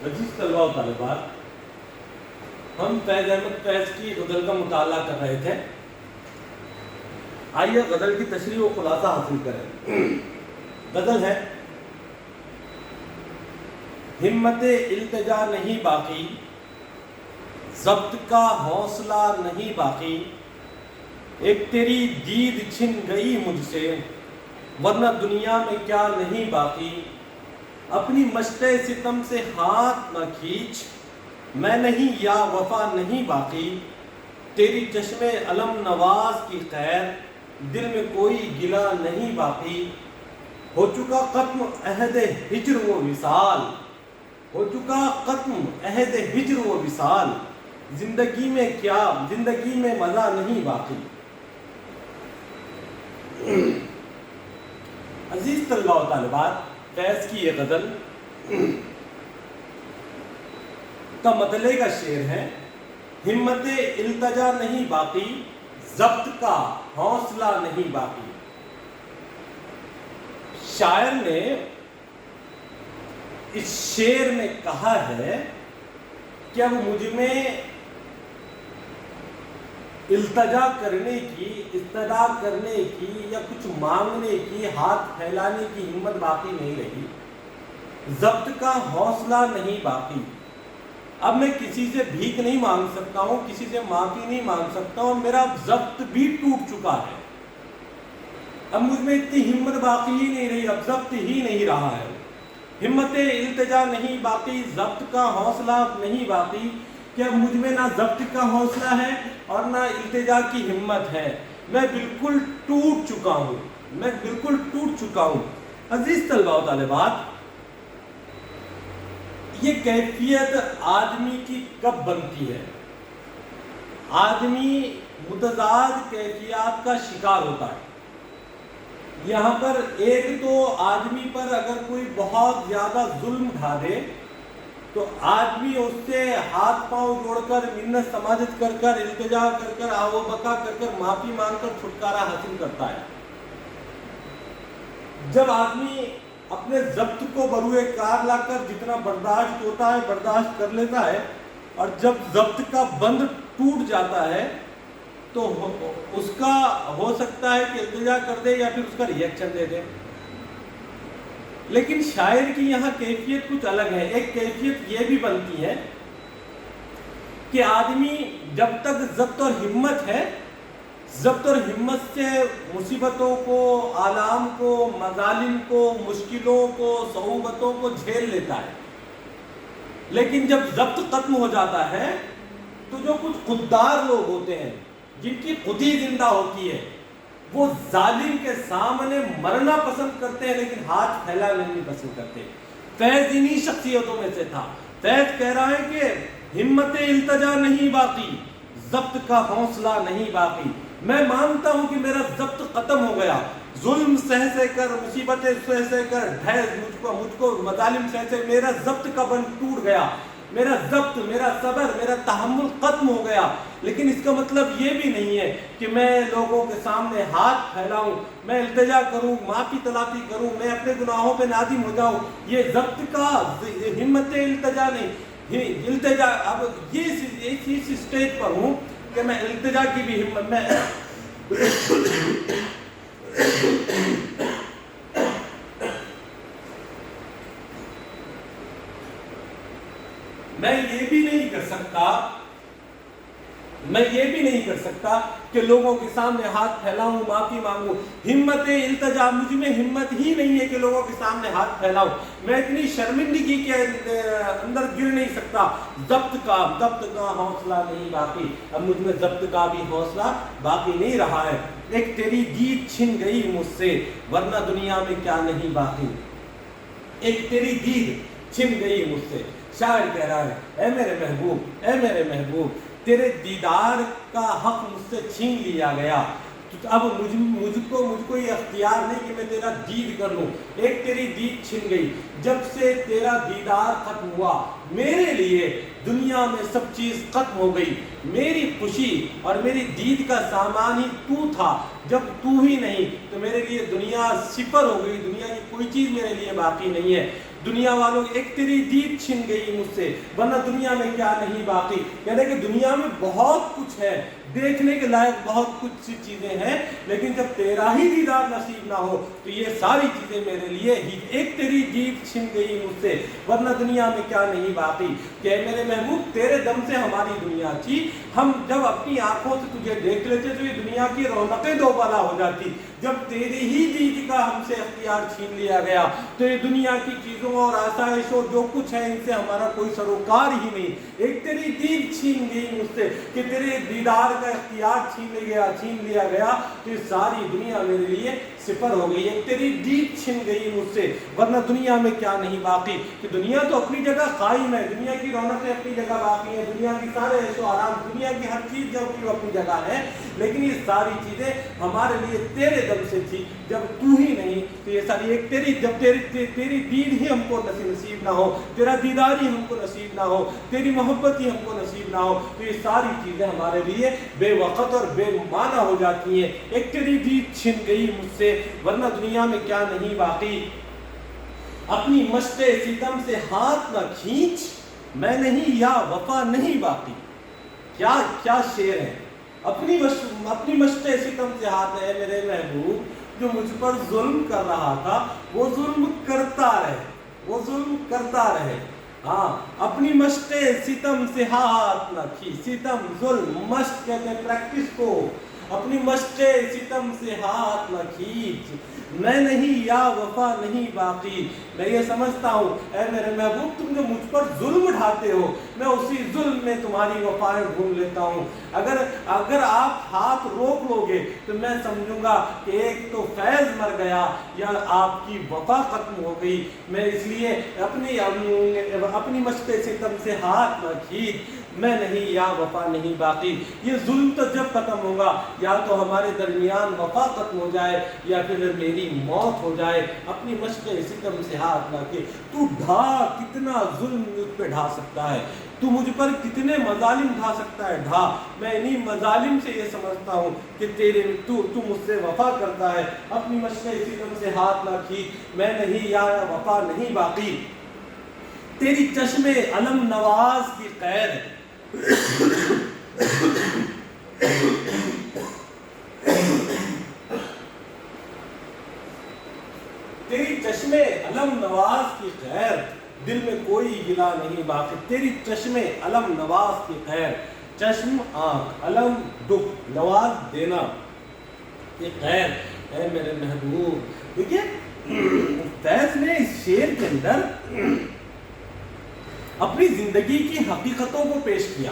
عزیز طلباء و طالبات، ہم فیض احمد فیض کی غزل کا مطالعہ کر رہے تھے. آئیے غزل کی تشریح و خلاصہ حاصل کریں. غزل ہے: ہمت التجا نہیں باقی، ضبط کا حوصلہ نہیں باقی، ایک تیری دید چھن گئی مجھ سے، ورنہ دنیا میں کیا نہیں باقی. اپنی مشت ستم سے ہاتھ نہ کھینچ، میں نہیں یا وفا نہیں باقی. تیری چشم علم نواز کی خیر، دل میں کوئی گلہ نہیں باقی. ہو چکا ختم عہد ہجر و وصال، ہو چکا ختم عہد ہجر و وصال، زندگی میں کیا، زندگی میں مزہ نہیں باقی. عزیز طلباء و طالبات، فیض کی یہ غزل کا مطلع کا شعر ہے: ہمت التجا نہیں باقی، ضبط کا حوصلہ نہیں باقی. شاعر نے اس شعر میں کہا ہے کہ اب مجھ میں التجا کرنے کی، استدعا کرنے کی یا کچھ مانگنے کی، ہاتھ پھیلانے کی ہمت باقی نہیں رہی، ضبط کا حوصلہ نہیں باقی. اب میں کسی سے بھیک نہیں مانگ سکتا ہوں، کسی سے معافی نہیں مانگ سکتا ہوں، میرا ضبط بھی ٹوٹ چکا ہے. اب مجھ میں اتنی ہمت باقی ہی نہیں رہی، اب ضبط ہی نہیں رہا ہے. ہمت التجا نہیں باقی، ضبط کا حوصلہ نہیں باقی، کہ اب مجھ میں نہ ضبط کا حوصلہ ہے اور نہ التجا کی ہمت ہے. میں بالکل ٹوٹ چکا ہوں، میں بالکل ٹوٹ چکا ہوں. عزیز طلباء و طالبات، یہ کیفیت آدمی کی کب بنتی ہے؟ آدمی متضاد کیفیات کا شکار ہوتا ہے. یہاں پر ایک تو آدمی پر اگر کوئی بہت زیادہ ظلم ڈھا دے تو آدمی اس سے ہاتھ پاؤں جوڑ کر، منت سماجت کر کر، التجا کر کر، آو بکا کر کر، معافی مانگ کر چھٹکارا حاصل کرتا ہے. جب آدمی اپنے ضبط کو بروئے کار لا کر جتنا برداشت ہوتا ہے برداشت کر لیتا ہے، اور جب ضبط کا بند ٹوٹ جاتا ہے تو اس کا ہو سکتا ہے کہ التجا کر دے یا پھر اس کا ریئیکشن دے دے. لیکن شاعر کی یہاں کیفیت کچھ الگ ہے. ایک کیفیت یہ بھی بنتی ہے کہ آدمی جب تک ضبط اور ہمت ہے، ضبط اور ہمت سے مصیبتوں کو، آلام کو، مظالم کو، مشکلوں کو، صعوبتوں کو جھیل لیتا ہے. لیکن جب ضبط ختم ہو جاتا ہے تو جو کچھ خوددار لوگ ہوتے ہیں، جن کی خود ہی زندہ ہوتی ہے، وہ ظالم کے سامنے مرنا پسند کرتے ہیں لیکن ہاتھ پھیلانا نہیں پسند کرتے. فیض انہی شخصیتوں میں سے تھا. فیض کہہ رہا ہے کہ ہمت التجا نہیں باقی، ضبط کا حوصلہ نہیں باقی. میں مانتا ہوں کہ میرا ضبط ختم ہو گیا، ظلم سہ کر، مصیبتیں سہ کر، مجھ کو مظالم سہ میرا ضبط کا بند ٹوٹ گیا، میرا ضبط، میرا صبر، میرا تحمل ختم ہو گیا. لیکن اس کا مطلب یہ بھی نہیں ہے کہ میں لوگوں کے سامنے ہاتھ پھیلاؤں، میں التجا کروں، معافی تلافی کروں، میں اپنے گناہوں پہ نادم ہو جاؤں. یہ ضبط کا، ہمت التجا نہیں. التجا اب یہ اس اسٹیج پر ہوں کہ میں التجا کی بھی ہمت میں یہ بھی نہیں کر سکتا کہ لوگوں کے سامنے ہاتھ پھیلاؤں، معافی مانگوں. ہمت التجا، مجھ میں ہمت ہی نہیں ہے کہ لوگوں کے سامنے ہاتھ پھیلاؤں. میں اتنی شرمندگی کے اندر گر نہیں سکتا. ضبط کا حوصلہ نہیں باقی. اب مجھ میں ضبط کا بھی حوصلہ باقی نہیں رہا ہے. ایک تیری دید چھن گئی مجھ سے، ورنہ دنیا میں کیا نہیں باقی. ایک تیری دید چھن گئی مجھ سے. شاعر کہہ رہا ہے: اے میرے محبوب، اے میرے محبوب، تیرے دیدار کا حق مجھ سے چھین لیا گیا. اب مجھ کو یہ اختیار نہیں کہ میں تیرا دید کر لوں. ایک تیری دید چھن گئی. جب سے تیرا دیدار ختم ہوا، میرے لیے دنیا میں سب چیز ختم ہو گئی، میری خوشی اور میری دید کا سامان ہی تو تھا، جب تو ہی نہیں تو میرے لیے دنیا صفر ہو گئی، دنیا کی کوئی چیز میرے لیے باقی نہیں ہے۔ دنیا والوں ایک تیری دید چھن گئی مجھ سے، ورنہ دنیا میں کیا نہیں باقی۔ یعنی کہ دنیا میں بہت کچھ ہے، دیکھنے کے لائق بہت کچھ سی چیزیں ہیں، لیکن جب تیرا ہی دیدار نصیب نہ ہو تو یہ ساری چیزیں میرے لیے ہی، ایک تیری دید چھن گئی مجھ سے، ورنہ دنیا میں کیا نہیں باقی۔ کہ میرے محبوب تیرے دم سے ہماری دنیا تھی، ہم جب اپنی آنکھوں سے تجھے دیکھ لیتے تو یہ دنیا کی رونقیں دوبالا ہو جاتی، جب تیری ہی دید کا ہم سے اختیار چھین لیا گیا تو یہ دنیا کی چیزوں اور آسائش اور جو کچھ ہے ان سے ہمارا کوئی سروکار ہی نہیں۔ ایک تیری دید چھین گئی مجھ سے کہ تیرے دیدار کا اختیار چھین لیا گیا تو یہ ساری دنیا میرے لیے صفر ہو گئی۔ ایک تیری دید چھن گئی مجھ سے، ورنہ دنیا میں کیا نہیں باقی۔ کہ دنیا تو اپنی جگہ قائم ہے، دنیا کی رونقیں اپنی جگہ باقی ہیں، دنیا کی سارے عیش و آرام، دنیا کی ہر چیز جو اپنی جگہ ہے، لیکن یہ ساری چیزیں ہمارے لیے تیرے دم سے تھی، جب تو ہی نہیں تو یہ ساری ایک جب تیری دید ہی ہم کو نصیب نہ ہو، تیرا دیدار ہی ہم کو نصیب نہ ہو، تیری محبت ہی ہم کو نصیب نہ ہو تو یہ ساری چیزیں ہمارے لیے بے وقت اور بے معنی ہو جاتی ہیں۔ ایک تیری دید چھن گئی مجھ سے، ورنہ دنیا میں کیا نہیں باقی۔ اپنی مشت ستم سے ہاتھ نہ کھینچ، میں نہیں یا وفا نہیں باقی۔ کیا شعر ہے! اپنی مشت ستم سے ہاتھ ہے میرے محبوب، جو مجھ پر ظلم کر رہا تھا وہ ظلم کرتا رہے، ہاں اپنی مشت ستم سے ہاتھ نہ کھینچ، ستم ظلم، مشت کہتے ہیں پریکٹس کو، اپنی مشت ستم سے ہاتھ نہ کھینچ، میں نہیں یا وفا نہیں باقی۔ میں یہ سمجھتا ہوں اے میرے محبوب تم جو مجھ پر ظلم ڈھاتے ہو، میں اسی ظلم میں تمہاری وفائیں ڈھونڈ لیتا ہوں۔ اگر آپ ہاتھ روک لو گے تو میں سمجھوں گا کہ ایک تو فیض مر گیا یا آپ کی وفا ختم ہو گئی۔ میں اس لیے اپنی مشت ستم سے ہاتھ نہ کھینچ، میں نہیں یا وفا نہیں باقی۔ یہ ظلم تو جب ختم ہوگا یا تو ہمارے درمیان وفا ختم ہو جائے یا پھر میری موت ہو جائے۔ اپنی مشت ستم سے ہاتھ نہ کھینچ، تو کتنا ظلم مجھ پہ ڈھا سکتا ہے، تو مجھ پر کتنے مظالم ڈھا سکتا ہے، میں انہی مظالم سے یہ سمجھتا ہوں کہ تو مجھ سے وفا کرتا ہے۔ اپنی مشت ستم سے ہاتھ نہ کھینچ، میں نہیں یا وفا نہیں باقی۔ تیری چشم علم نواز کی خیر تیری چشم علم نواز کی خیر، دل میں کوئی گلا نہیں باقی۔ تیری چشم علم نواز کی خیر، چشم آنکھ، علم دکھ، نواز دینا، یہ خیر اے میرے محبوب۔ دیکھیے فیض نے اس شعر کے اندر اپنی زندگی کی حقیقتوں کو پیش کیا۔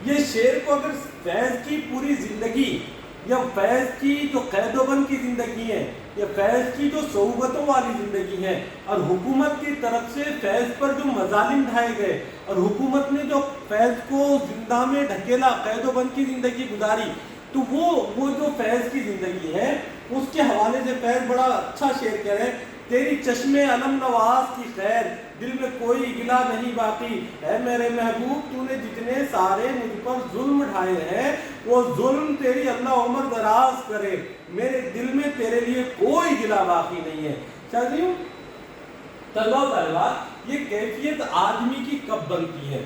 یہ شعر کو اگر فیض کی پوری زندگی یا فیض کی جو قید و بند کی زندگی ہے یا فیض کی جو صعوبتوں والی زندگی ہے اور حکومت کی طرف سے فیض پر جو مظالم ڈھائے گئے اور حکومت نے جو فیض کو زندہ میں ڈھکیلا، قید و بند کی زندگی گزاری، تو وہ جو فیض کی زندگی ہے اس کے حوالے سے فیض بڑا اچھا شعر کہہ رہے ہیں۔ تیری چشم علم نواز کی خیر، دل میں کوئی گلا نہیں باقی۔ اے میرے محبوب تو نے جتنے سارے مجھ پر ظلم ڈھائے ہیں وہ ظلم تیری اللہ عمر دراز کرے، میرے دل میں تیرے لیے کوئی گلا باقی نہیں ہے۔ ساتھیوں طلباء و طالبات، یہ کیفیت آدمی کی کب بنتی ہے؟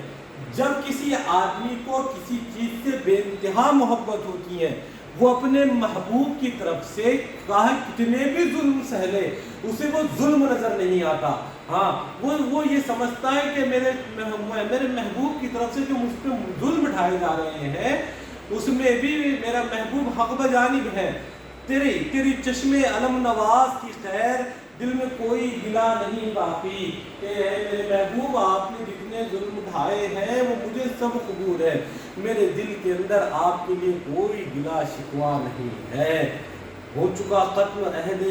جب کسی آدمی کو کسی چیز سے بے انتہا محبت ہوتی ہے، وہ اپنے محبوب کی طرف سے کہا کتنے بھی ظلم سہ لے اسے وہ ظلم نظر نہیں آتا۔ ہاں وہ یہ سمجھتا ہے کہ میرے محبوب کی طرف سے جو مجھ پہ ظلم ڈھائے جا رہے ہیں اس میں بھی میرا محبوب حق بجانب ہے۔ تیری چشم علم نواز کی خیر، دل میں کوئی گلا نہیں باقی۔ کہ میرے محبوب آپ نے جتنے ظلم اٹھائے ہیں وہ مجھے سب قبول ہے، میرے دل کے اندر آپ کے لیے کوئی گلا شکوہ نہیں ہے۔ ہو چکا ختم عہد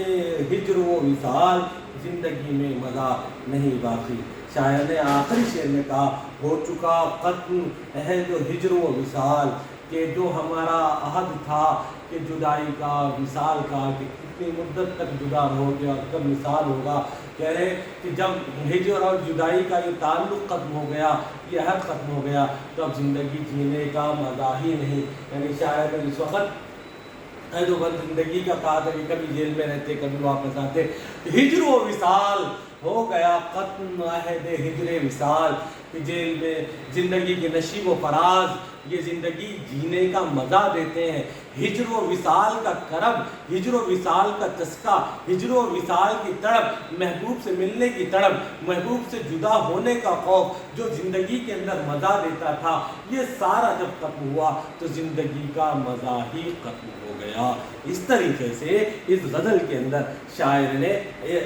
ہجر و وصال، زندگی میں مزہ نہیں باقی۔ شاعر نے آخری شعر میں کہا ہو چکا ختم عہد و ہجر و وصال، کہ جو ہمارا عہد تھا کہ جدائی کا، وصال کا، کہ کتنی مدت تک جدا رہو گے اور کب وصال ہوگا، کہہ رہے کہ جب ہجر اور جدائی کا یہ تعلق ختم ہو گیا، یہ عہد ختم ہو گیا تو اب زندگی جینے کا مزہ ہی نہیں. یعنی شاید اس وقت عہد و بند زندگی کا کہا تھا کہ کبھی جیل میں رہتے کبھی واپس آتے. ہجر و وصال ہو گیا ختم عہد ہجر وصال. کہ جیل میں زندگی کے نشیب و فراز یہ زندگی جینے کا مزہ دیتے ہیں. ہجر و وصال کا کرب، ہجر و وصال کا چسکا، ہجر و وصال کی تڑپ، محبوب سے ملنے کی تڑپ، محبوب سے جدا ہونے کا خوف جو زندگی کے اندر مزہ دیتا تھا، یہ سارا جب ختم ہوا تو زندگی کا مزہ ہی ختم ہو گیا. اس طریقے سے اس غزل کے اندر شاعر نے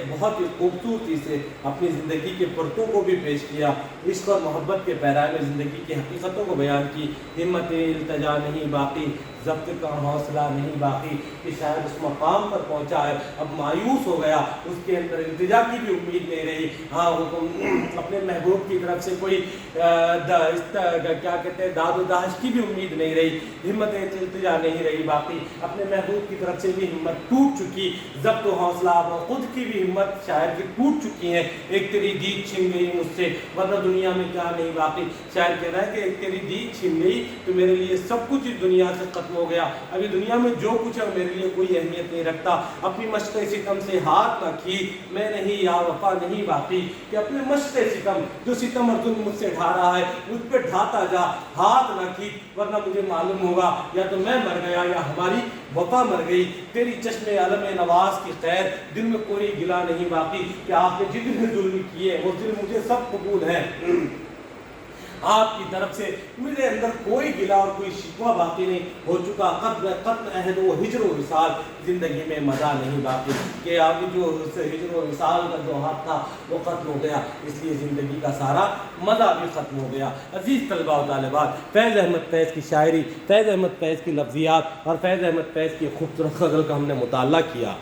بہت ہی خوبصورتی سے اپنی زندگی کے پرتوں کو بھی پیش کیا، عشق اور محبت کے پیرائے میں زندگی کی حقیقتوں کو بیان کی. ہمت التجا نہیں باقی، ضبط کا حوصلہ نہیں باقی. کہ شاید اس مقام پر پہنچا ہے، اب مایوس ہو گیا، اس کے اندر التجا کی بھی امید نہیں رہی. ہاں اپنے محبوب کی طرف سے کوئی کیا کہتے ہیں داد و دہش کی بھی امید نہیں رہی، ہمت التجا نہیں رہی باقی. اپنے محبوب کی طرف سے بھی ہمت ٹوٹ چکی، ضبط و حوصلہ خود کی بھی ہمت شاعر کی ٹوٹ چکی ہے. ایک تیری دید چھن گئی مجھ سے ورنہ دنیا میں کیا نہیں باقی. شاعر کہہ رہا ہے کہ ایک تیری دید چھن گئی تو میرے لیے سب کچھ اس دنیا سے ختم ہو گیا. ابھی دنیا میں جو کچھ ہے میرے لیے کوئی اہمیت نہیں رکھتا. اپنی مشق ستم سے ہاتھ نہ کھینچ، میں نہیں یا وفا نہیں باقی. کہ اپنے مشق ستم جو ستم اور ظلم مجھ سے ڈھا رہا ہے مجھ پہ ڈھاتا جا، ہاتھ نہ کھینچ ورنہ مجھے معلوم ہوگا یا تو میں مر گیا یا ہماری وفا مر گئی. تیری چشم علم نواز کی خیر دل میں کوئی گلا نہیں باقی. کہ آپ نے جتنے ظلم کیے وہ ظلم مجھے سب قبول ہے، آپ کی طرف سے میرے اندر کوئی گلا اور کوئی شکوہ باقی نہیں ہو چکا. ختم عہد و ہجر و وصال، زندگی میں مزہ نہیں باقی. کہ آگے جو ہجر و وصال کا جو ہاتھ تھا وہ ختم ہو گیا، اس لیے زندگی کا سارا مزہ بھی ختم ہو گیا. عزیز طلباء و طالبات، فیض احمد فیض کی شاعری، فیض احمد فیض کی لفظیات اور فیض احمد فیض کی خوبصورت غزل کا ہم نے مطالعہ کیا.